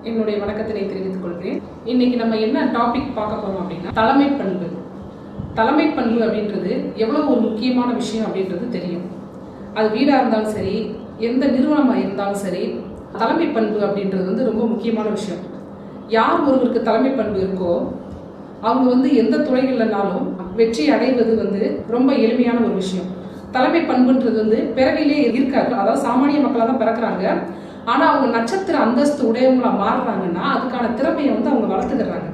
என்னுடைய வணக்கத்தினை தெரிவித்துக் கொள்கிறேன். இன்னைக்கு நம்ம என்ன டாபிக் பார்க்க போறோம் அப்படின்னா தலைமை பண்பு. தலைமை பண்பு அப்படின்றது எவ்வளவு ஒரு முக்கியமான விஷயம் அப்படின்றது தெரியும். அது வீடாக இருந்தாலும் சரி, எந்த நிறுவனமாக இருந்தாலும் சரி, தலைமை பண்பு அப்படின்றது ரொம்ப முக்கியமான விஷயம். யார் ஒருவருக்கு தலைமை பண்பு இருக்கோ அவங்க எந்த துறைகள்னாலும் வெற்றி அடைவது ரொம்ப எளிமையான ஒரு விஷயம். தலைமை பண்புன்றது பிறவிலே இருக்காது. அதாவது சாமானிய மக்களாக தான் பிறக்கிறாங்க. ஆனால் அவங்க நட்சத்திர அந்தஸ்து உடையவங்களாக மாறுறாங்கன்னா அதுக்கான திறமையை அவங்க வளர்த்துக்கிறாங்க.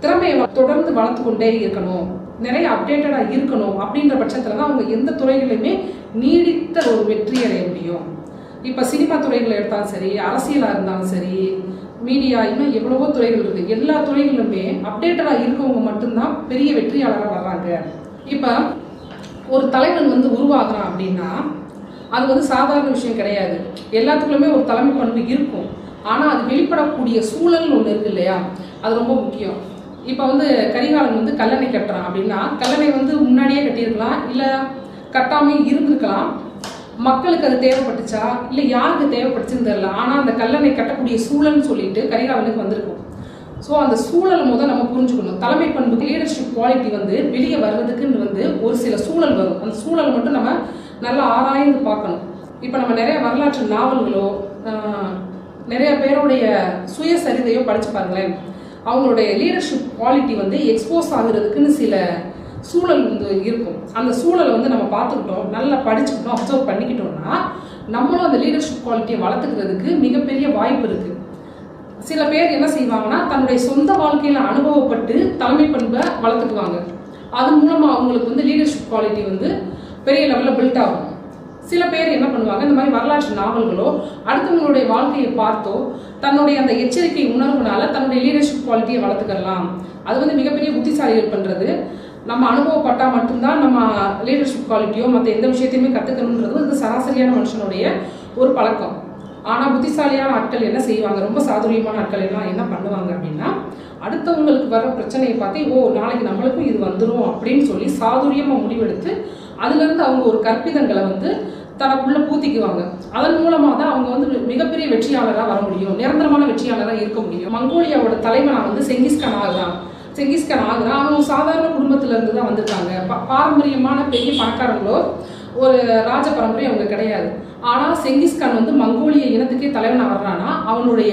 திறமையை தொடர்ந்து வளர்த்து கொண்டே இருக்கணும், நிறைய அப்டேட்டடாக இருக்கணும். அப்படின்ற பட்சத்தில் தான் அவங்க எந்த துறைகளிலுமே நீடித்த ஒரு வெற்றி அடைய முடியும். இப்போ சினிமா துறைகளை எடுத்தாலும் சரி, அரசியலாக இருந்தாலும் சரி, மீடியா, இன்னும் எவ்வளவோ துறைகள் இருக்குது. எல்லா துறைகளிலுமே அப்டேட்டடாக இருக்கவங்க மட்டும்தான் பெரிய வெற்றியாளராக வர்றாங்க. இப்போ ஒரு தலைவன் உருவாகிறான் அப்படின்னா அது சாதாரண விஷயம் கிடையாது. எல்லாத்துக்குள்ளுமே ஒரு தலைமை பண்பு இருக்கும். ஆனால் அது வெளிப்படக்கூடிய சூழல்னு ஒன்று இருக்கு இல்லையா, அது ரொம்ப முக்கியம். இப்போ கரிகாலன் கல்லணை கட்டுறான் அப்படின்னா கல்லணை முன்னாடியே கட்டியிருக்கலாம், இல்லை கட்டாமே இருந்திருக்கலாம். மக்களுக்கு அது தேவைப்பட்டுச்சா இல்லை யாருக்கு தேவைப்பட்டுச்சுன்னு தெரியல. ஆனால் அந்த கல்லணை கட்டக்கூடிய சூழல்னு சொல்லிட்டு கரிகாலனுக்கு வந்திருக்கும். ஸோ அந்த சூழலை நம்ம புரிஞ்சுக்கணும். தலைமை பண்பு, லீடர்ஷிப் குவாலிட்டி வெளியே வர்றதுக்குன்னு ஒரு சில சூழல் வரும். அந்த சூழல் மட்டும் நம்ம நல்லா ஆராய்ந்து பார்க்கணும். இப்போ நம்ம நிறைய வரலாற்று நாவல்களோ நிறைய பேருடைய சுயசரிதையோ படித்து பாருங்களேன். அவங்களுடைய லீடர்ஷிப் குவாலிட்டி எக்ஸ்போஸ் ஆகுறதுக்குன்னு சில சூழல் இருக்கும். அந்த சூழலை நம்ம பார்த்துக்கிட்டோம், நல்லா படிச்சுக்கிட்டோம், அப்சர்வ் பண்ணிக்கிட்டோம்னா நம்மளும் அந்த லீடர்ஷிப் குவாலிட்டியை வளர்த்துக்கிறதுக்கு மிகப்பெரிய வாய்ப்பு இருக்குது. சில பேர் என்ன செய்வாங்கன்னா தன்னுடைய சொந்த வாழ்க்கையில் அனுபவப்பட்டு தலைமை பண்பை வளர்த்துக்குவாங்க. அதன் மூலமாக அவங்களுக்கு லீடர்ஷிப் குவாலிட்டி பெரிய லெவலில் பில்ட் ஆகும். சில பேர் என்ன பண்ணுவாங்க, இந்த மாதிரி வரலாற்று நாவல்களோ அடுத்தவங்களுடைய வாழ்க்கையை பார்த்தோ தன்னுடைய அந்த எச்சரிக்கை உணர்வுனால தன்னுடைய லீடர்ஷிப் குவாலிட்டியை வளர்த்துக்கலாம். அது மிகப்பெரிய புத்திசாலிகள் பண்ணுறது. நம்ம அனுபவப்பட்டால் மட்டும்தான் நம்ம லீடர்ஷிப் குவாலிட்டியோ மற்ற எந்த விஷயத்தையுமே கற்றுக்கணுன்றது சராசரியான மனுஷனுடைய ஒரு பழக்கம். ஆனால் புத்திசாலியான ஆட்கள் என்ன செய்வாங்க, ரொம்ப சாதுரியமான ஆட்கள் எல்லாம் என்ன பண்ணுவாங்க அப்படின்னா அடுத்தவங்களுக்கு வர பிரச்சனையை பார்த்து நாளைக்கு நம்மளுக்கும் இது வந்துடும் அப்படின்னு சொல்லி சாதுரியமாக முடிவெடுத்து அதுலேருந்து அவங்க ஒரு கற்பிதங்களை தனக்குள்ள பூத்திக்குவாங்க. அதன் மூலமாக தான் அவங்க மிகப்பெரிய வெற்றியாளராக வர முடியும், நிரந்தரமான வெற்றியாளராக இருக்க முடியும். மங்கோலியாவோட தலைவனாக செங்கிஸ்கான் ஆகுறான். அவங்க சாதாரண குடும்பத்திலேருந்து தான் வந்திருக்காங்க. பாரம்பரியமான பெரிய பணக்காரங்களோ ஒரு ராஜ பரம்பரை அவங்க கிடையாது. ஆனால் செங்கிஸ்கான் மங்கோலிய இனத்துக்கே தலைவனாக வர்றான்னா அவனுடைய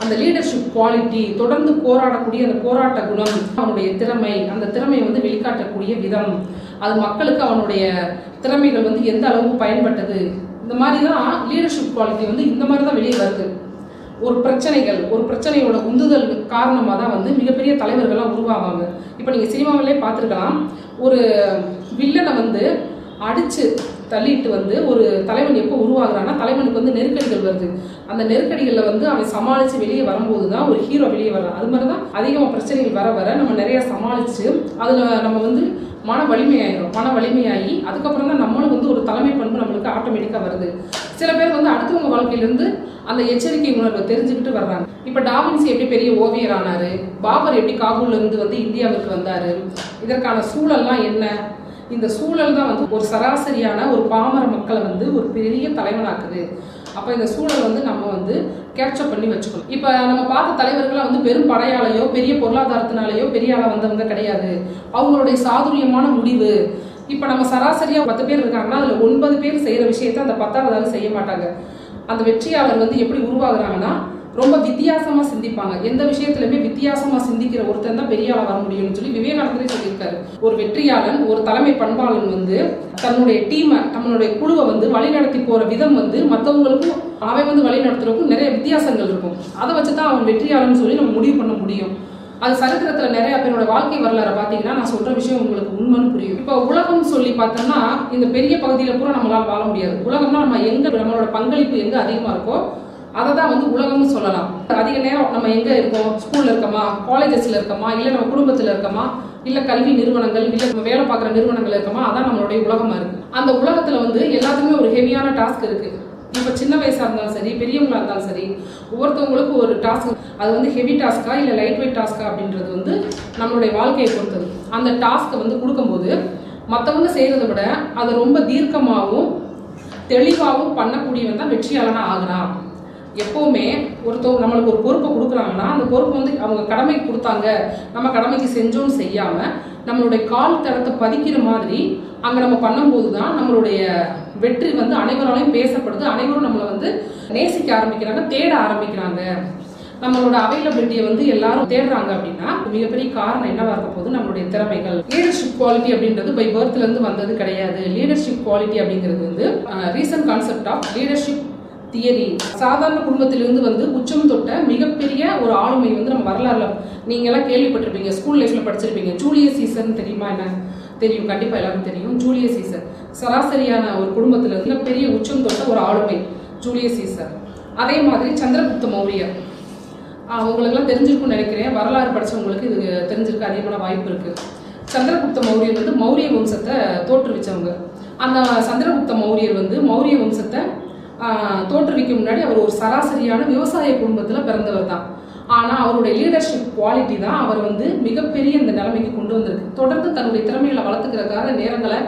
அந்த லீடர்ஷிப் குவாலிட்டி, தொடர்ந்து போராடக்கூடிய அந்த போராட்ட குணம், அவனுடைய திறமை, அந்த திறமையை வெளிக்காட்டக்கூடிய விதம், அது மக்களுக்கு அவனுடைய திறமைகள் எந்த அளவுக்கு பயன்பட்டது, இந்த மாதிரி தான் லீடர்ஷிப் குவாலிட்டி இந்த மாதிரி தான் வெளியே வருது. ஒரு பிரச்சனையோட உந்துதல் காரணமாக தான் மிகப்பெரிய தலைவர்கள்லாம் உருவாவாங்க. இப்போ நீங்கள் சினிமாவிலே பார்த்துருக்கலாம், ஒரு வில்லனை அடித்து தள்ளிட்டு ஒரு தலைவன் எப்போ உருவாகிறான்னா தலைவனுக்கு நெருக்கடிகள் வருது. அந்த நெருக்கடிகளில் அவன் சமாளித்து வெளியே வரும்போது தான் ஒரு ஹீரோ வெளியே வர்றான். அது மாதிரி தான் அதிகமாக பிரச்சனைகள் வர வர நம்ம நிறையா சமாளித்து அதில் நம்ம மன வலிமையாகி அதுக்கப்புறம் தான் நம்மளும் ஒரு தலைமை பண்பு நம்மளுக்கு ஆட்டோமேட்டிக்காக வருது. சில பேர் அடுத்தவங்க வாழ்க்கையிலேருந்து அந்த எச்சரிக்கை உணர்வை தெரிஞ்சுக்கிட்டு வர்றாங்க. இப்போ டாவின்சி எப்படி பெரிய ஓவியர் ஆனார், பாபர் எப்படி காபூல்லேருந்து இந்தியாவுக்கு வந்தார், இதற்கான சூழல்லாம் என்ன, இந்த சூழல் தான் ஒரு சராசரியான ஒரு பாமர மக்களை ஒரு பெரிய தலைவனாக்குது. அப்போ இந்த சூழல் நம்ம கேப்சர் பண்ணி வச்சுக்கணும். இப்போ நம்ம பார்த்த தலைவர்கள்லாம் பெரும் படையாலையோ பெரிய பொருளாதாரத்தினாலேயோ பெரிய ஆளாக வந்தவங்க கிடையாது. அவங்களுடைய சாதுரியமான முடிவு. இப்போ நம்ம சராசரியாக 10 பேர் இருக்காங்கன்னா அதில் 9 பேர் செய்கிற விஷயத்த அந்த 10ஆவது ஆள் செய்ய மாட்டாங்க. அந்த வெற்றியாளர் எப்படி உருவாகுறாங்கன்னா ரொம்ப வித்தியாசமாக சிந்திப்பாங்க. எந்த விஷயத்துலையுமே வித்தியாசமாக சிந்திக்கிற ஒருத்தன் தான் பெரிய ஆளாக வர முடியும்னு சொல்லி விவேகானந்தரே சொல்லியிருக்காரு. ஒரு வெற்றியாளன், ஒரு தலைமை பண்பாளன் தன்னுடைய டீமை, நம்மளுடைய குழுவை வழிநடத்தி போகிற விதம் மற்றவங்களுக்கும் அவன் வழிநடத்துறதுக்கும் நிறைய வித்தியாசங்கள் இருக்கும். அதை வச்சு தான் அவன் வெற்றியாளன்னு சொல்லி நம்ம முடிவு பண்ண முடியும். அது சரித்திரத்தில் நிறைய பேரோட வாழ்க்கை வரலாறு பார்த்தீங்கன்னா நான் சொல்கிற விஷயம் உங்களுக்கு உண்மைன்னு புரியும். இப்போ உலகம் சொல்லி பார்த்தோம்னா இந்த பெரிய பகுதியில் பூரா நம்மளால் வாழ முடியாது. உலகம்னா நம்மளோட பங்களிப்பு எங்கே அதிகமாக இருக்கோ அதை தான் உலகம்னு சொல்லலாம். அதிக நேரம் நம்ம எங்கே இருக்கோம், ஸ்கூலில் இருக்கோமா, காலேஜஸில் இருக்கோமா, இல்லை நம்ம குடும்பத்தில் இருக்கோமா, இல்லை கல்வி நிறுவனங்கள், இல்லை நம்ம வேலை பார்க்குற நிறுவனங்கள் இருக்கோமா, அதான் நம்மளுடைய உலகமாக இருக்குது. அந்த உலகத்தில் எல்லாத்துக்குமே ஒரு ஹெவியான டாஸ்க் இருக்குது. இப்போ சின்ன வயசாக இருந்தாலும் சரி, பெரியவங்களாக இருந்தாலும் சரி, ஒவ்வொருத்தவங்களுக்கு ஒரு டாஸ்க். அது ஹெவி டாஸ்க்கா இல்லை லைட் வெயிட் டாஸ்க்கா அப்படின்றது நம்மளுடைய வாழ்க்கையை பொறுத்தது. அந்த டாஸ்க்கை கொடுக்கும்போது மற்றவங்க செய்கிறத விட அதை ரொம்ப தீர்க்கமாகவும் தெளிவாகவும் பண்ணக்கூடியவன் தான் வெற்றியாளனாக ஆகுறான். எப்போவுமே ஒருத்தவங்க நம்மளுக்கு ஒரு பொறுப்பை கொடுக்குறாங்கன்னா அந்த பொறுப்பு வந்து அவங்க கடமைக்கு கொடுத்தாங்க, நம்ம கடமைக்கு செஞ்சோன்னு செய்யாமல் நம்மளுடைய கால் தரத்தை பதிக்கிற மாதிரி அங்கே நம்ம பண்ணும்போது தான் நம்மளுடைய வெற்றி வந்து அனைவராலையும் பேசப்படுது. அனைவரும் நம்மளை வந்து நேசிக்க ஆரம்பிக்கிறாங்க, தேட ஆரம்பிக்கிறாங்க. நம்மளோட அவைலபிலிட்டியை வந்து எல்லாரும் தேடுறாங்க அப்படின்னா மிகப்பெரிய காரணம் என்னவா இருக்க போது நம்மளுடைய திறமைகள். லீடர்ஷிப் குவாலிட்டி அப்படின்றது பை பர்த்லேருந்து வந்தது கிடையாது. லீடர்ஷிப் குவாலிட்டி அப்படிங்கிறது வந்து recent concept of leadership theory. சாதாரண குடும்பத்திலிருந்து வந்து உச்சம் தொட்ட மிகப்பெரிய ஒரு ஆளுமை வந்து நம்ம வரலாறுல நீங்க எல்லாம் கேள்விப்பட்டிருப்பீங்க, ஸ்கூல் லைஃப்ல படிச்சிருப்பீங்க. ஜூலியஸ் சீசர் தெரியுமா? என்ன தெரியும், கண்டிப்பா எல்லாரும் தெரியும். ஜூலியஸ் சீசர் சராசரியான ஒரு குடும்பத்துல இருந்து பெரிய உச்சம் தொட்ட ஒரு ஆளுமை ஜூலியஸ் சீசர். அதே மாதிரி சந்திரகுப்த மௌரியர், உங்களுக்கெல்லாம் தெரிஞ்சிருக்கும்னு நினைக்கிறேன். வரலாறு படிச்சவங்களுக்கு இது தெரிஞ்சிருக்க அதிகமான வாய்ப்பு இருக்கு. சந்திரகுப்த மௌரியர் வந்து மௌரிய வம்சத்தை தோற்றுவிச்சவங்க. அந்த சந்திரகுப்த மௌரியர் வந்து மௌரிய வம்சத்தை தோற்றுவிக்க முன்னாடி அவர் ஒரு சராசரியான விவசாய குடும்பத்தில் பிறந்தவர் தான். ஆனால் அவருடைய லீடர்ஷிப் குவாலிட்டி தான் அவர் வந்து மிகப்பெரிய இந்த நிலைமைக்கு கொண்டு வந்திருக்கு. தொடர்ந்து தன்னுடைய திறமைகளை வளர்த்துக்கிறதுக்காக நேரங்களை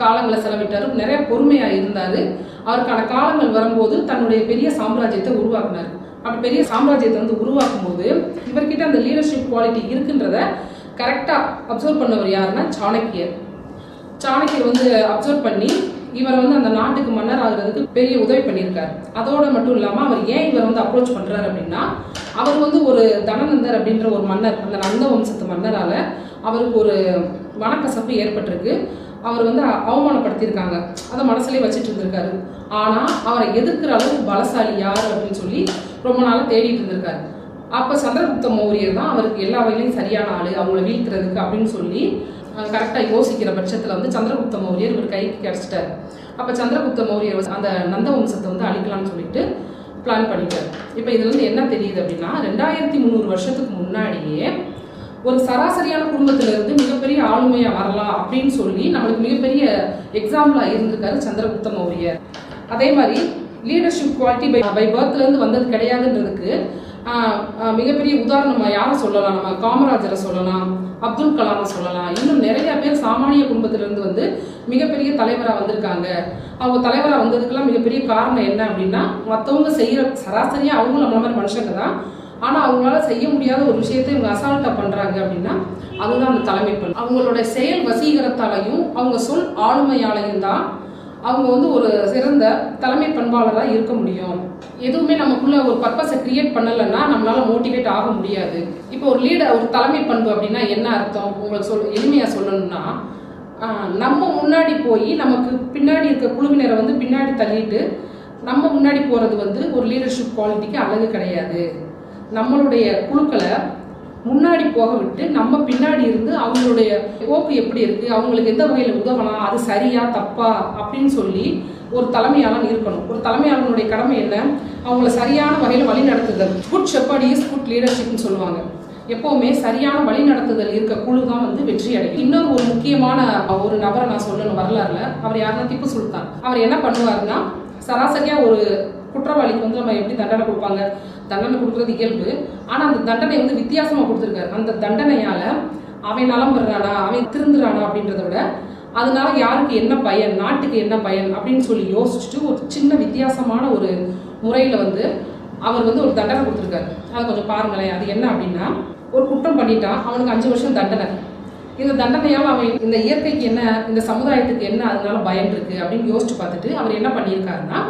காலங்களை செலவிட்டார். நிறைய பொறுமையாக இருந்தார். அவருக்கான காலங்கள் வரும்போது தன்னுடைய பெரிய சாம்ராஜ்யத்தை உருவாக்குனார். அப்படி பெரிய சாம்ராஜ்யத்தை வந்து உருவாக்கும் போது இவர்கிட்ட அந்த லீடர்ஷிப் குவாலிட்டி இருக்குன்றத கரெக்டாக அப்சர்வ் பண்ணவர் யாருன்னா சாணக்கியர். சாணக்கியர் வந்து அப்சர்வ் பண்ணி இவர் வந்து அந்த நாட்டுக்கு மன்னர் ஆகுறதுக்கு பெரிய உதவி பண்ணியிருக்காரு. அதோட மட்டும் இல்லாமல் அவர் ஏன் இவர் வந்து அப்ரோச் பண்ணுறாரு அப்படின்னா, அவர் வந்து ஒரு தனநந்தர் அப்படின்ற ஒரு மன்னர், அந்த நந்த வம்சத்து மன்னரால் அவருக்கு ஒரு மனக்கசப்பு ஏற்பட்டிருக்கு. அவர் வந்து அவமானப்படுத்தியிருக்காங்க, அதை மனசுலேயே வச்சுட்டு இருந்திருக்காரு. ஆனால் அவரை எதிர்க்கிற அளவுக்கு பலசாலி யார் அப்படின்னு சொல்லி ரொம்ப நாளாக தேடிட்டு இருந்திருக்காரு. அப்போ சந்திரகுப்த மௌரியர் தான் அவருக்கு எல்லா வகையிலையும் சரியான ஆள், அவங்கள வீழ்த்துறதுக்கு அப்படின்னு சொல்லி கரெக்டாக யோசிக்கிற பட்சத்தில் வந்து சந்திரகுப்த மௌரியர் ஒரு கைக்கு கிடச்சிட்டார். அப்போ சந்திரகுப்த மௌரியர் அந்த நந்த வம்சத்தை வந்து அழிக்கலாம்னு சொல்லிட்டு பிளான் பண்ணிட்டார். இப்போ இதுல இருந்து என்ன தெரியுது அப்படின்னா, 2300 வருஷத்துக்கு முன்னாடியே ஒரு சராசரியான குடும்பத்திலிருந்து மிகப்பெரிய ஆளுமையாக வரலாம் அப்படின்னு சொல்லி நம்மளுக்கு மிகப்பெரிய எக்ஸாம்பிளாக இருந்திருக்காரு சந்திரகுப்த மௌரியர். அதே மாதிரி லீடர்ஷிப் குவாலிட்டி பை பர்த்லேருந்து வந்தது கிடையாதுன்றதுக்கு மிகப்பெரிய உதாரணமாக யாரை சொல்லலாம்? நம்ம காமராஜரை சொல்லலாம், அப்துல் கலாமை சொல்லலாம். இன்னும் நிறைய பேர் சாமானிய குடும்பத்திலிருந்து வந்து மிகப்பெரிய தலைவராக வந்திருக்காங்க. அவங்க தலைவராக வந்ததுக்கெல்லாம் மிகப்பெரிய காரணம் என்ன அப்படின்னா, மற்றவங்க செய்கிற சராசரியாக அவங்களும் நம்மள மாதிரி மனுஷங்க தான், ஆனால் அவங்களால செய்ய முடியாத ஒரு விஷயத்தை இவங்க அசால்ட்டாக பண்ணுறாங்க அப்படின்னா அதுதான் அந்த தலைமை பண்பு. அவங்களோட செயல் வசீகரத்தாலையும் அவங்க சொல் ஆளுமையாலையும் தான் அவங்க வந்து ஒரு சிறந்த தலைமை பண்பாளராக இருக்க முடியும். எதுவுமே நமக்குள்ள ஒரு பர்பஸை கிரியேட் பண்ணலைன்னா நம்மளால மோட்டிவேட் ஆக முடியாது. இப்போ ஒரு லீடர், ஒரு தலைமை பண்பு அப்படின்னா என்ன அர்த்தம் உங்களுக்கு எளிமையாக சொல்லணும்னா, நம்ம முன்னாடி போய் நமக்கு பின்னாடி இருக்க குழுவினரை வந்து பின்னாடி தள்ளிட்டு நம்ம முன்னாடி போகிறது வந்து ஒரு லீடர்ஷிப் குவாலிட்டிக்கு அழகு கிடையாது. நம்மளுடைய குழுக்களை முன்னாடி போக விட்டு நம்ம பின்னாடி இருந்து அவங்களுடைய போக்கு எப்படி இருக்குது, அவங்களுக்கு எந்த வகையில் உதவலாம், அது சரியா தப்பா அப்படின்னு சொல்லி ஒரு தலைமையாளன் இருக்கணும். ஒரு தலைமையாளனுடைய கடமை என்ன? அவங்கள சரியான வகையில் வழி நடத்துதல். குட் ஷெப்பர்ட் இஸ் குட் லீடர்ஷிப்னு சொல்லுவாங்க. எப்போவுமே சரியான வழி நடத்துதல் இருக்க குழு தான் வந்து வெற்றி அடையும். இன்னொரு ஒரு முக்கியமான ஒரு நபரை நான் சொல்லணும் வரலாறுல. அவர் யாருன்னா திப்பு சுல்தான். அவர் என்ன பண்ணுவாருன்னா, சராசரியாக ஒரு குற்றவாளிக்கு வந்து நம்ம எப்படி தண்டனை கொடுப்பாங்க, தண்டனை கொடுக்குறது இயல்பு. ஆனால் அந்த தண்டனை வந்து வித்தியாசமாக கொடுத்துருக்காரு. அந்த தண்டனையால் அவன் நலம் பெறானா, அவன் திருந்துறானா அப்படின்றத விட அதனால யாருக்கு என்ன பயன், நாட்டுக்கு என்ன பயன் அப்படின்னு சொல்லி யோசிச்சுட்டு ஒரு சின்ன வித்தியாசமான ஒரு முறையில் வந்து அவர் வந்து ஒரு தண்டனை கொடுத்துருக்காரு. அதை கொஞ்சம் பாருங்களேன். அது என்ன அப்படின்னா, ஒரு குற்றம் பண்ணிட்டான், அவனுக்கு 5 வருஷம் தண்டனை. இந்த தண்டனையால் அவன் இந்த இயற்கைக்கு என்ன, இந்த சமுதாயத்துக்கு என்ன அதனால பயன் இருக்கு அப்படின்னு யோசிச்சு பார்த்துட்டு அவர் என்ன பண்ணியிருக்காருன்னா,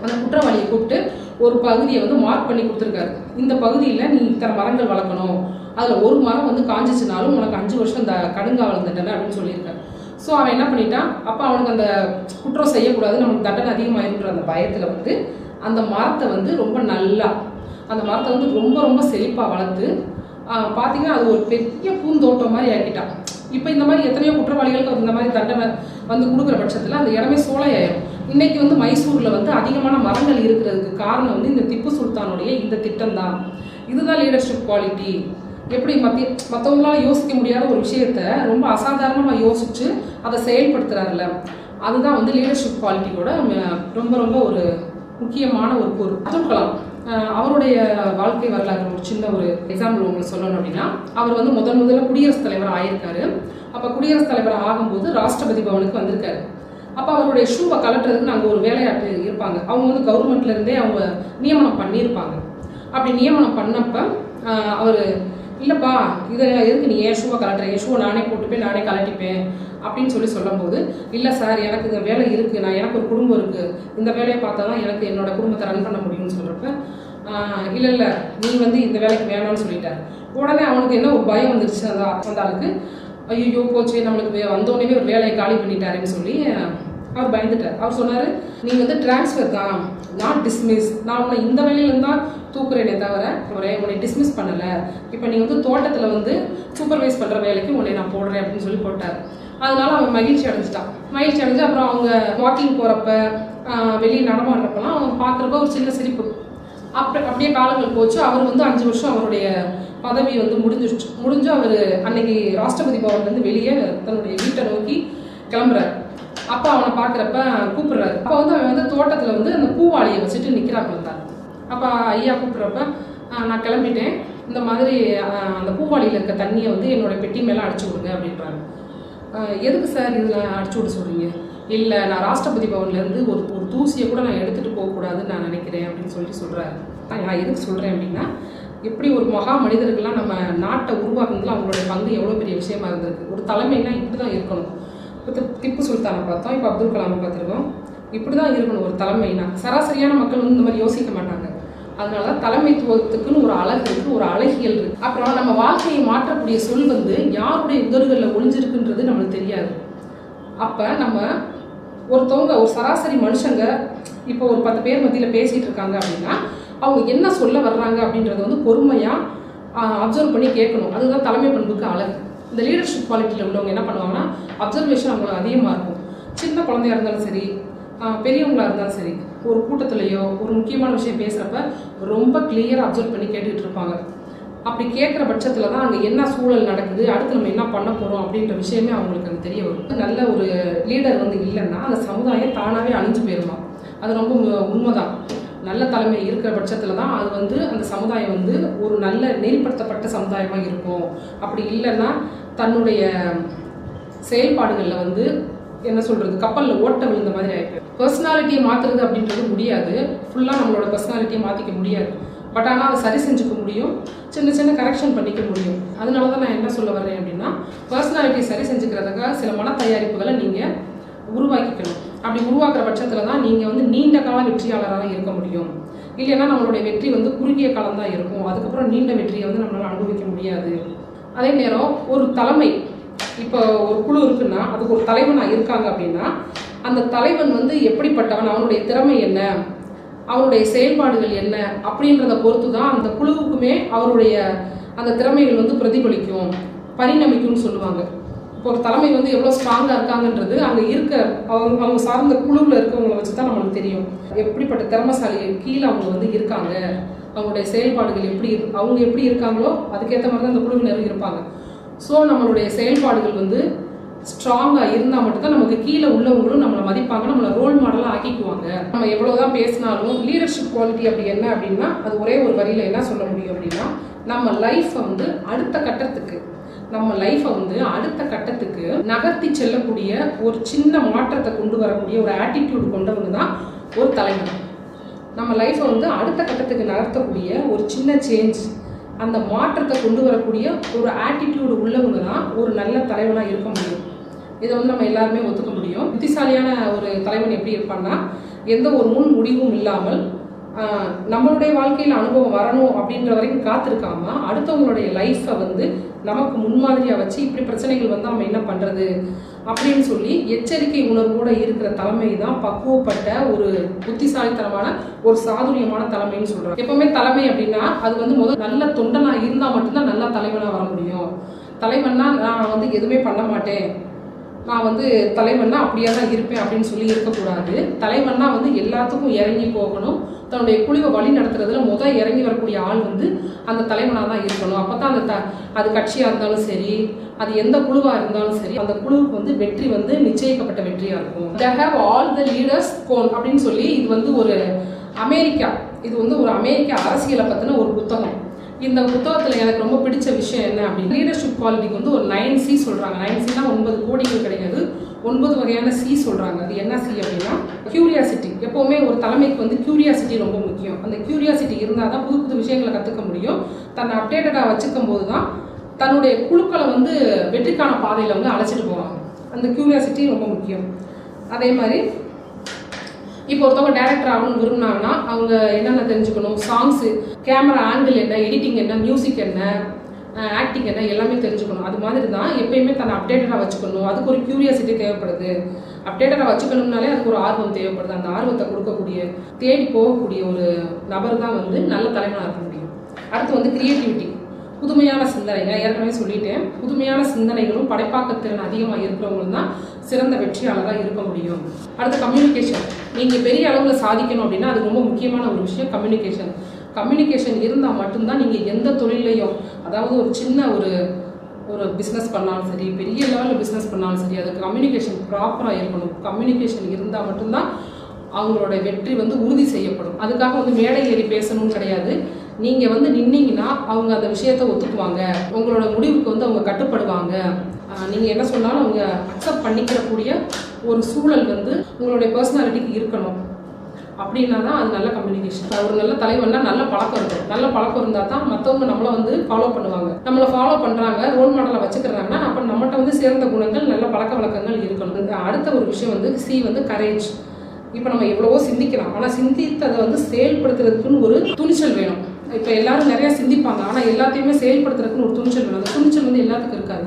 அந்த குற்றவாளியை கூப்பிட்டு ஒரு பகுதியை வந்து மார்க் பண்ணி கொடுத்துருக்காரு. இந்த பகுதியில் நீ இத்தனை மரங்கள் வளர்க்கணும், அதில் ஒரு மரம் வந்து காஞ்சிச்சுனாலும் உனக்கு 5 வருஷம் கடுங்காவல் தண்டனை அப்படின்னு சொல்லியிருக்காரு. ஸோ அவன் என்ன பண்ணிட்டான், அப்போ அவனுக்கு அந்த குற்றம் செய்யக்கூடாது, நமக்கு தண்டனை அதிகமாகிருக்கிற அந்த பயத்தில் வந்து அந்த மரத்தை வந்து ரொம்ப நல்லா, அந்த மரத்தை வந்து ரொம்ப ரொம்ப செழிப்பாக வளர்த்து பார்த்தீங்கன்னா அது ஒரு பெரிய பூந்தோட்டம் மாதிரி ஆக்கிட்டான். இப்போ இந்த மாதிரி எத்தனையோ குற்றவாளிகளுக்கு இந்த மாதிரி தண்டனை வந்து கொடுக்குற பட்சத்தில் அந்த இடமே சோலையாயிரும். இன்னைக்கு வந்து மைசூரில் வந்து அதிகமான மரங்கள் இருக்கிறதுக்கு காரணம் வந்து இந்த திப்பு சுல்தானுடைய இந்த திட்டம் தான். இதுதான் லீடர்ஷிப் குவாலிட்டி. எப்படி மற்றவங்களால யோசிக்க முடியாத ஒரு விஷயத்த ரொம்ப அசாதாரணமாக யோசிச்சு அதை செயல்படுத்துறாருல, அதுதான் வந்து லீடர்ஷிப் குவாலிட்டியோட ரொம்ப ரொம்ப ஒரு முக்கியமான ஒரு பொருள். அப்துல் கலாம் அவருடைய வாழ்க்கை வரலாறு ஒரு சின்ன ஒரு எக்ஸாம்பிள் உங்களுக்கு சொல்லணும் அப்படின்னா, அவர் வந்து முதல்ல குடியரசுத் தலைவர் ஆயிருக்காரு. அப்போ குடியரசுத் தலைவர் ஆகும்போது ராஷ்டிரபதி பவனுக்கு வந்திருக்காரு. அப்போ அவருடைய ஷூவை கலட்டுறதுக்கு நாங்கள் ஒரு வேலையாட்டு இருப்பாங்க. அவங்க வந்து கவர்மெண்ட்லேருந்தே அவங்க நியமனம் பண்ணியிருப்பாங்க. அப்படி நியமனம் பண்ணப்போ அவர் இல்லைப்பா இதை எதுக்கு நீ ஏன் ஷூவை கலட்டுற, என் ஷூவை நானே போட்டுப்பேன் நானே கலட்டிப்பேன் அப்படின்னு சொல்லும்போது, இல்லை சார் எனக்கு இந்த வேலை இருக்குது, எனக்கு ஒரு குடும்பம் இருக்குது, இந்த வேலையை பார்த்தா தான் எனக்கு என்னோட குடும்பத்தை ரன் பண்ண முடியும்னு சொல்கிறப்ப இல்லை நீ வந்து இந்த வேலைக்கு வேணாம்னு சொல்லிட்டார். உடனே அவனுக்கு என்ன ஒரு பயம் வந்துருச்சு அந்த ஆளுக்கு. ஐயோ போச்சு நம்மளுக்கு வந்தோடனே ஒரு வேலையை காலி பண்ணிட்டாருன்னு சொல்லி அவர் பயந்துட்டார். அவர் சொன்னார், நீ வந்து டிரான்ஸ்ஃபர் தான், நாட் டிஸ்மிஸ், நான் உன்னை இந்த வேலையிலேருந்து தான் தூக்குறேனே தவிர உன்னை டிஸ்மிஸ் பண்ணலை, இப்போ நீ வந்து தோட்டத்தில் வந்து சூப்பர்வைஸ் பண்ணுற வேலைக்கு உன்னை நான் போடுறேன் அப்படின்னு சொல்லி போட்டார். அதனால அவன் மகிழ்ச்சி அடைஞ்சு அப்புறம் அவங்க வாக்கிங் போகிறப்ப வெளியே நடமாடுறப்பெல்லாம் அவன் பார்க்குறப்ப ஒரு சின்ன சிரிப்பு. அப்படியே காலங்கள் போச்சு. அவர் வந்து 5 வருஷம் அவருடைய பதவி வந்து முடிஞ்சு அவர் அன்னைக்கு ராஷ்டிரபதி பவன்லேருந்து வெளியே தன்னுடைய வீட்டை நோக்கி கிளம்புறாரு. அப்போ அவனை பார்க்குறப்ப கூப்பிடுறாரு. அப்போ வந்து அவன் வந்து தோட்டத்தில் வந்து அந்த பூவாளியை வச்சுட்டு நிற்கிறாப்புல இருந்தார். அப்போ ஐயா கூப்பிட்றப்ப நான் கிளம்பிட்டேன், இந்த மாதிரி அந்த பூவாளியில் இருக்க தண்ணியை வந்து என்னோட பெட்டி மேலே அடிச்சு விடுங்க அப்படின்றாங்க. எதுக்கு சார் இதில் அடிச்சு விட சொல்கிறீங்க? இல்லை நான் ராஷ்டிரபதி பவன்லேருந்து ஒரு தூசியை கூட நான் எடுத்துகிட்டு போகக்கூடாதுன்னு நான் நினைக்கிறேன் அப்படின்னு சொல்கிறாரு. நான் எதுக்கு சொல்கிறேன் அப்படின்னா, எப்படி ஒரு மகா மனிதர்கள்லாம் நம்ம நாட்டை உருவாக்குறதுல அவங்களுடைய பங்கு எவ்வளோ பெரிய விஷயமா இருந்திருக்கு. ஒரு தலைமைனா இப்படி தான் இருக்கணும். இப்போ திப்பு சுல்தானை பார்த்தோம், இப்போ அப்துல் கலாமை பார்த்துருக்கோம். இப்படி தான் இருக்கணும் ஒரு தலைமைனா. சராசரியான மக்கள் வந்து இந்த மாதிரி யோசிக்க மாட்டாங்க. அதனால தான் தலைமைத்துவத்துக்குன்னு ஒரு அழகு இருக்குது, ஒரு அழகியல் இருக்குது. அப்புறம் நம்ம வாழ்க்கையை மாற்றக்கூடிய சொல் வந்து யாருடைய உதடுகளில் ஒளிஞ்சிருக்குன்றது நம்மளுக்கு தெரியாது. அப்போ நம்ம ஒருத்தவங்க ஒரு சராசரி மனுஷங்க இப்போ ஒரு 10 பேர் மத்தியில் பேசிகிட்டு இருக்காங்க அப்படின்னா அவங்க என்ன சொல்ல வர்றாங்க அப்படின்றத வந்து பொறுமையாக அப்சர்வ் பண்ணி கேட்கணும். அதுதான் தலைமை பண்புக்கு அழகு. இந்த லீடர்ஷிப் குவாலிட்டியில் உள்ளவங்க என்ன பண்ணுவாங்கன்னா, அப்சர்வேஷன் அவங்களுக்கு அதிகமாக இருக்கும். சின்ன குழந்தையாக இருந்தாலும் சரி, பெரியவங்களாக இருந்தாலும் சரி, ஒரு கூட்டத்திலையோ ஒரு முக்கியமான விஷயம் பேசுகிறப்ப ரொம்ப கிளியராக அப்சர்வ் பண்ணி கேட்டுக்கிட்டு இருப்பாங்க. அப்படி கேட்குற பட்சத்தில் தான் அங்கே என்ன சூழல் நடக்குது, அடுத்து நம்ம என்ன பண்ண போகிறோம் அப்படின்ற விஷயமே அவங்களுக்கு அங்கே தெரிய வரும். நல்ல ஒரு லீடர் வந்து இல்லைன்னா அந்த சமுதாயம் தானாகவே அழிஞ்சு போயிடுமா. அது ரொம்ப உண்மைதான். நல்ல தலைமை இருக்கிற பட்சத்தில் தான் அது வந்து அந்த சமுதாயம் வந்து ஒரு நல்ல நெறிப்படுத்தப்பட்ட சமுதாயமாக இருக்கும். அப்படி இல்லைன்னா தன்னுடைய செயல்பாடுகளில் வந்து என்ன சொல்கிறது, கப்பலில் ஓட்ட விழுந்த மாதிரி ஆகிட்டு. பர்சனாலிட்டியை மாற்றுறது அப்படின்றது முடியாது, ஃபுல்லாக நம்மளோட பர்சனாலிட்டியை மாற்றிக்க முடியாது. பட் ஆனால் அதை சரி செஞ்சுக்க முடியும், சின்ன கரெக்ஷன் பண்ணிக்க முடியும். அதனால தான் நான் என்ன சொல்ல வர்றேன் அப்படின்னா, பர்சனாலிட்டியை சரி செஞ்சுக்கிறதுக்காக சில மன தயாரிப்புகளை நீங்கள் உருவாக்கிக்கணும். அப்படி உருவாக்குற பட்சத்தில் தான் நீங்கள் வந்து நீண்ட கால வெற்றியாளராக இருக்க முடியும். இல்லைன்னா நம்மளுடைய வெற்றி வந்து குறுகிய காலம் தான் இருக்கும். அதுக்கப்புறம் நீண்ட வெற்றியை வந்து நம்மளால் அனுபவிக்க முடியாது. அதே நேரம் ஒரு தலைமை, இப்போ ஒரு குழு இருக்குன்னா அதுக்கு ஒரு தலைவனாக இருக்காங்க அப்படின்னா அந்த தலைவன் வந்து எப்படிப்பட்டவன், அவனுடைய திறமை என்ன, அவருடைய செயல்பாடுகள் என்ன அப்படின்றத பொறுத்து தான் அந்த குழுவுக்குமே அவருடைய அந்த திறமைகள் வந்து பிரதிபலிக்கும், பரிணமிக்கும்னு சொல்லுவாங்க. இப்போ ஒரு தலைமை வந்து எவ்வளோ ஸ்ட்ராங்காக இருக்காங்கன்றது அங்கே இருக்க அவங்க சார்ந்த குழுவில் இருக்கவங்களை வச்சு தான் நம்மளுக்கு தெரியும். எப்படிப்பட்ட திறமைசாலி கீழே அவங்க வந்து இருக்காங்க, அவங்களுடைய செயல்பாடுகள் அவங்க எப்படி இருக்காங்களோ அதுக்கேற்ற மாதிரி தான் அந்த குழுவினர் இருப்பாங்க. ஸோ நம்மளுடைய செயல்பாடுகள் வந்து ஸ்ட்ராங்காக இருந்தால் மட்டும்தான் நமக்கு கீழே உள்ளவங்களும் நம்மளை மதிப்பாங்க, நம்மளை ரோல் மாடலாக ஆக்கிக்குவாங்க. நம்ம எவ்வளோதான் பேசினாலும் லீடர்ஷிப் குவாலிட்டி அப்படி என்ன அப்படின்னா அது ஒரே ஒரு வரியில் என்ன சொல்ல முடியும் அப்படின்னா, நம்ம லைஃப்பை வந்து அடுத்த கட்டத்துக்கு நகர்த்தி செல்லக்கூடிய ஒரு சின்ன மாற்றத்தை கொண்டு வரக்கூடிய ஒரு ஆட்டிடியூடு கொண்டவங்க தான் ஒரு தலைவர். நம்ம லைஃப்பை வந்து அடுத்த கட்டத்துக்கு நகர்த்தக்கூடிய ஒரு சின்ன சேஞ்ச், அந்த மாற்றத்தை கொண்டு வரக்கூடிய ஒரு ஆட்டிடியூடு உள்ளவங்க தான் ஒரு நல்ல தலைவனாக இருக்க முடியும். இதை வந்து நம்ம எல்லாருமே ஒத்துக்க முடியும். புத்திசாலியான ஒரு தலைவன் எப்படி இருப்பான்னா, எந்த ஒரு முன் முடிவும் இல்லாமல் நம்மளுடைய வாழ்க்கையில் அனுபவம் வரணும் அப்படின்ற வரைக்கும் காத்திருக்காம அடுத்தவங்களுடைய லைஃப்பை வந்து நமக்கு முன்மாதிரியாக வச்சு இப்படி பிரச்சனைகள் வந்து நம்ம என்ன பண்ணுறது அப்படின்னு சொல்லி எச்சரிக்கை உணர்வோடு இருக்கிற தலைமை தான் பக்குவப்பட்ட ஒரு புத்திசாலித்தனமான ஒரு சாதுரியமான தலைமைன்னு சொல்கிறோம். எப்பவுமே தலைமை அப்படின்னா அது வந்து முதல் நல்ல தொண்டனாக இருந்தால் மட்டும்தான் நல்ல தலைவனாக வர முடியும். தலைவன்னா நான் வந்து எதுவுமே பண்ண மாட்டேன், நான் வந்து தலைவன்னா அப்படியே தான் இருப்பேன் அப்படின்னு சொல்லி இருக்கக்கூடாது. தலைவன்னா வந்து எல்லாத்துக்கும் இறங்கி போகணும். தன்னுடைய குழுவை வழி நடத்துறதுல இறங்கி வரக்கூடிய ஆள் வந்து அந்த தலைவனாக தான் இருக்கணும். அப்போ தான் அது கட்சியாக இருந்தாலும் சரி, அது எந்த குழுவாக இருந்தாலும் சரி, அந்த குழுவுக்கு வந்து வெற்றி வந்து நிச்சயிக்கப்பட்ட வெற்றியாக இருக்கும். they have all the leaders அப்படின்னு சொல்லி இது வந்து ஒரு அமெரிக்கா அரசியலை பற்றின ஒரு புத்தகம். இந்த புத்தகத்தில் எனக்கு ரொம்ப பிடிச்ச விஷயம் என்ன அப்படின்னா, லீடர்ஷிப் குவாலிட்டிக்கு வந்து ஒரு 9C சொல்கிறாங்க. 9Cனா 9 கோடிகள் கிடையாது, 9 வகையான சி சொல்கிறாங்க. அது என்ன சி அப்படின்னா கியூரியாசிட்டி. எப்போவுமே ஒரு தலைமைக்கு வந்து கியூரியாசிட்டி ரொம்ப முக்கியம். அந்த கியூரியாசிட்டி இருந்தால் தான் புது புது விஷயங்களை கற்றுக்க முடியும். தன்னை அப்டேட்டடாக வச்சுக்கும் போது தான் தன்னுடைய குழுக்களை வந்து வெற்றிக்கான பாதையில் வந்து அழைச்சிட்டு போவாங்க. அந்த கியூரியாசிட்டி ரொம்ப முக்கியம். அதே மாதிரி இப்போ ஒருத்தவங்க டேரக்டர் ஆகணும்னு விரும்பினாங்கன்னா அவங்க என்னென்ன தெரிஞ்சுக்கணும், சாங்ஸு, கேமரா ஆங்கிள் என்ன, எடிட்டிங் என்ன, மியூசிக் என்ன, ஆக்டிங் என்ன, எல்லாமே தெரிஞ்சுக்கணும். அது மாதிரி தான் எப்பயுமே தன்னை அப்டேட்டடாக வச்சுக்கணும். அதுக்கு ஒரு கியூரியாசிட்டி தேவைப்படுது. அப்டேட்டடாக வச்சுக்கணும்னாலே அதுக்கு ஒரு ஆர்வம் தேவைப்படுது. அந்த ஆர்வத்தை கொடுக்கக்கூடிய, தேடி போகக்கூடிய ஒரு நபர் தான் வந்து நல்ல தலைவனாக இருக்க முடியும். அடுத்து வந்து கிரியேட்டிவிட்டி, புதுமையான சிந்தனைகள். ஏற்கனவே சொல்லிட்டேன், புதுமையான சிந்தனைகளும் படைப்பாக்கத்திறன் அதிகமாக இருக்கிறவங்களும் தான் சிறந்த வெற்றியாளராக இருக்க முடியும். அடுத்து கம்யூனிகேஷன். நீங்கள் பெரிய அளவில் சாதிக்கணும் அப்படின்னா அது ரொம்ப முக்கியமான ஒரு விஷயம் கம்யூனிகேஷன். கம்யூனிகேஷன் இருந்தால் மட்டும்தான் நீங்கள் எந்த தொழிலையும், அதாவது ஒரு சின்ன ஒரு பிஸ்னஸ் பண்ணாலும் சரி, பெரிய லெவலில் பிஸ்னஸ் பண்ணாலும் சரி, அதுக்கு கம்யூனிகேஷன் ப்ராப்பராக இருக்கணும். கம்யூனிகேஷன் இருந்தால் மட்டும்தான் அவங்களோட வெற்றி வந்து உறுதி செய்யப்படும். அதுக்காக வந்து மேடை ஏறி பேசணும்னு கிடையாது. நீங்கள் வந்து நின்னீங்கன்னா அவங்க அந்த விஷயத்தை ஒத்துக்குவாங்க. உங்களோட முடிவுக்கு வந்து அவங்க கட்டுப்படுவாங்க. நீங்கள் என்ன சொன்னாலும் அவங்க அக்செப்ட் பண்ணிக்கிறக்கூடிய ஒரு சூழல் வந்து உங்களுடைய பர்சனாலிட்டிக்கு இருக்கணும். அப்படின்னா தான் அது நல்ல கம்யூனிகேஷன். ஒரு நல்ல தலைவன்னா நல்ல பழக்கம் இருக்கும். நல்ல பழக்கம் இருந்தால் தான் மற்றவங்க நம்மளை வந்து ஃபாலோ பண்ணுவாங்க. நம்மளை ஃபாலோ பண்ணுறாங்க, ரோல் மாடலை வச்சுக்கிறாங்கன்னா அப்போ நம்மகிட்ட வந்து சேர்ந்த குணங்கள், நல்ல பழக்க வழக்கங்கள் இருக்கணும். அடுத்த ஒரு விஷயம் வந்து சி வந்து கரேஜ். இப்போ நம்ம எவ்வளவோ சிந்திக்கலாம், ஆனால் சிந்தித்ததை வந்து செயல்படுத்துறதுக்குன்னு ஒரு துணிச்சல் வேணும். இப்போ எல்லாரும் நிறையா சிந்திப்பாங்க, ஆனால் எல்லாத்தையுமே செயல்படுத்துறதுக்குன்னு ஒரு துணிச்சல் வேணும். அந்த துணிச்சல் வந்து எல்லாத்துக்கும் இருக்காது.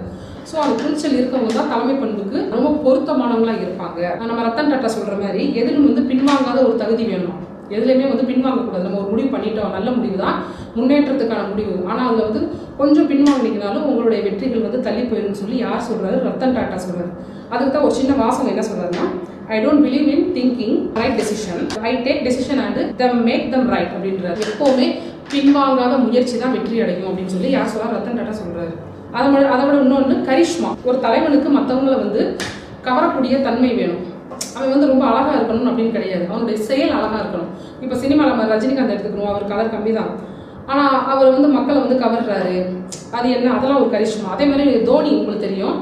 ஸோ அந்த துணிச்சல் இருக்கவங்க தான் தலைமை பண்புக்கு ரொம்ப பொருத்தமானவங்களாக இருப்பாங்க. நம்ம ரத்தன் டாட்டா சொல்கிற மாதிரி எதிலும் வந்து பின்வாங்காத ஒரு தகுதி வேணும். எதுலையுமே வந்து பின்வாங்கக்கூடாது. நம்ம ஒரு முடிவு பண்ணிட்டோம், நல்ல முடிவு தான், முன்னேற்றத்துக்கான முடிவு. ஆனால் அதில் வந்து கொஞ்சம் பின்வாங்கினீங்கனாலும் உங்களுடைய வெற்றிகள் வந்து தள்ளி போயிருன்னு சொல்லி யார் சொல்கிறாரு? ரத்தன் டாட்டா சொல்கிறார். அதுக்கு தான் ஒரு சின்ன வாசகம் என்ன சொல்கிறாருன்னா, I don't believe in thinking right decision. I take decision and them make them right அப்படின்றார். எப்போவுமே பின்வாங்காத முயற்சி தான் வெற்றி அடையும் அப்படின்னு சொல்லி யார் சொல்கிறார்? ரத்தன் டாட்டா சொல்கிறாரு. அதை விட இன்னொன்று கரிஷ்மா. ஒரு தலைவனுக்கு மற்றவங்களை வந்து கவரக்கூடிய தன்மை வேணும். அவன் வந்து ரொம்ப அழகாக இருக்கணும் அப்படின்னு கிடையாது, அவனுடைய செயல் அழகாக இருக்கணும். இப்போ சினிமாவில் நம்ம ரஜினிகாந்த் எடுத்துக்கணும், அவர் கலர் கம்மி தான், ஆனால் அவர் வந்து மக்களை வந்து கவர்றாரு. அது என்ன? அதெல்லாம் ஒரு கரிஷ்மா. அதே மாதிரி தோனி, உங்களுக்கு தெரியும்,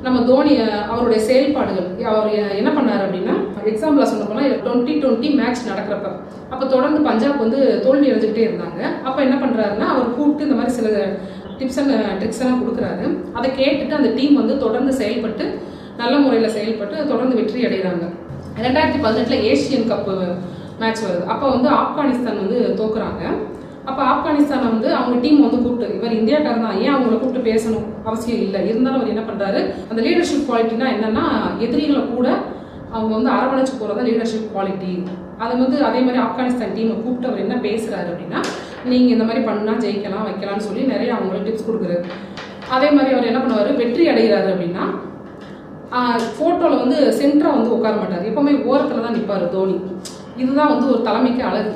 நம்ம தோனி அவருடைய செயல்பாடுகள், அவர் என்ன பண்ணார் அப்படின்னா, எக்ஸாம்பிளாக சொல்ல போனால் 2020 மேட்ச் நடக்கிறப்ப அப்போ தொடர்ந்து பஞ்சாப் வந்து தோல்வி அடைஞ்சிக்கிட்டே இருந்தாங்க. அப்போ என்ன பண்ணுறாருன்னா, அவர் கூப்பிட்டு இந்த மாதிரி சில டிப்ஸ் அண்ட் ட்ரிக்ஸ் எல்லாம் கொடுக்குறாரு. அதை கேட்டுட்டு அந்த டீம் வந்து தொடர்ந்து செயல்பட்டு நல்ல முறையில் செயல்பட்டு தொடர்ந்து வெற்றி அடைகிறாங்க. 2018 ஏஷியன் கப்பு மேட்ச் வருது. அப்போ வந்து ஆப்கானிஸ்தான் வந்து தோக்குறாங்க. அப்போ ஆப்கானிஸ்தானை வந்து அவங்க டீம் வந்து கூப்பிட்டு, இவர் இந்தியாக்காரர் தான், ஏன் அவங்கள கூப்பிட்டு பேசணும் அவசியம் இல்லை, இருந்தாலும் அவர் என்ன பண்ணுறாரு, அந்த லீடர்ஷிப் குவாலிட்டினா என்னென்னா எதிரிகளை கூட அவங்க வந்து அரவணைச்சு போகிறதா லீடர்ஷிப் குவாலிட்டி. அதை வந்து அதே மாதிரி ஆப்கானிஸ்தான் டீமை கூப்பிட்டு அவர் என்ன பேசுகிறாரு அப்படின்னா, நீங்கள் இந்த மாதிரி பண்ணால் ஜெயிக்கலாம் வைக்கலாம்னு சொல்லி நிறைய அவங்களுக்கு டிப்ஸ் கொடுக்குறாரு. அதே மாதிரி அவர் என்ன பண்ணுவார், வெற்றி அடைகிறாரு அப்படின்னா ஃபோட்டோவில் வந்து சென்டராக வந்து உட்கார மாட்டார், எப்போவுமே ஓரத்தில் தான் நிற்பார் தோனி. இதுதான் வந்து ஒரு தலைமைக்கு அழகு.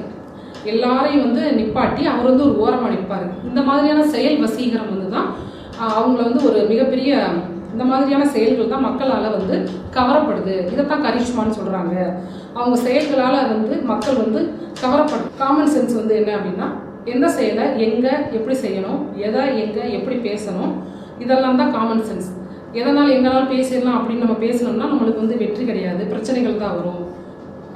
எல்லாரையும் வந்து நிப்பாட்டி அவர் வந்து ஒரு ஓரமாக நிற்பார். இந்த மாதிரியான செயல் வசீகரம் வந்து தான் அவங்கள வந்து ஒரு மிகப்பெரிய, இந்த மாதிரியான செயல்கள் தான் மக்களால் வந்து கவரப்படுது. இதைத்தான் கரிஷ்மான்னு சொல்கிறாங்க. அவங்க செயல்களால் வந்து மக்கள் வந்து கவரப்படும். காமன் சென்ஸ் வந்து என்ன அப்படின்னா, எந்த செயலை எங்கே எப்படி செய்யணும், எதை எங்கே எப்படி பேசணும், இதெல்லாம் தான் காமன் சென்ஸ். எதனால் எங்களால் பேசிடலாம் அப்படின்னு நம்ம பேசணும்னா நம்மளுக்கு வந்து வெற்றி கிடையாது, பிரச்சனைகள் தான் வரும்.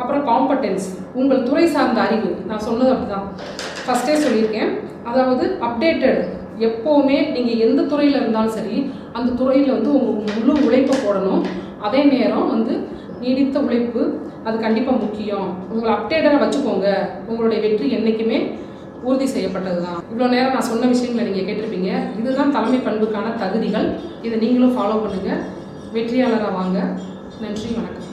அப்புறம் காம்படென்ஸ், உங்கள் துறை சார்ந்த அறிவு. நான் சொன்னது அப்படி தான், ஃபஸ்ட்டே சொல்லியிருக்கேன். அதாவது அப்டேட்டட். எப்போவுமே நீங்கள் எந்த துறையில் இருந்தாலும் சரி அந்த துறையில் வந்து உங்கள் முழு உழைப்பை போடணும். அதே நேரம் வந்து நீடித்த உழைப்பு அது கண்டிப்பாக முக்கியம். உங்களை அப்டேட்டடாக வச்சுக்கோங்க. உங்களுடைய வெற்றி என்றைக்குமே உறுதி செய்யப்பட்டது தான். இவ்வளோ நேரம் நான் சொன்ன விஷயங்களை நீங்கள் கேட்டிருப்பீங்க. இதுதான் தலைமை பண்புக்கான தகுதிகள். இதை நீங்களும் ஃபாலோ பண்ணுங்கள். வெற்றியாளராக வாங்க. நன்றி, வணக்கம்.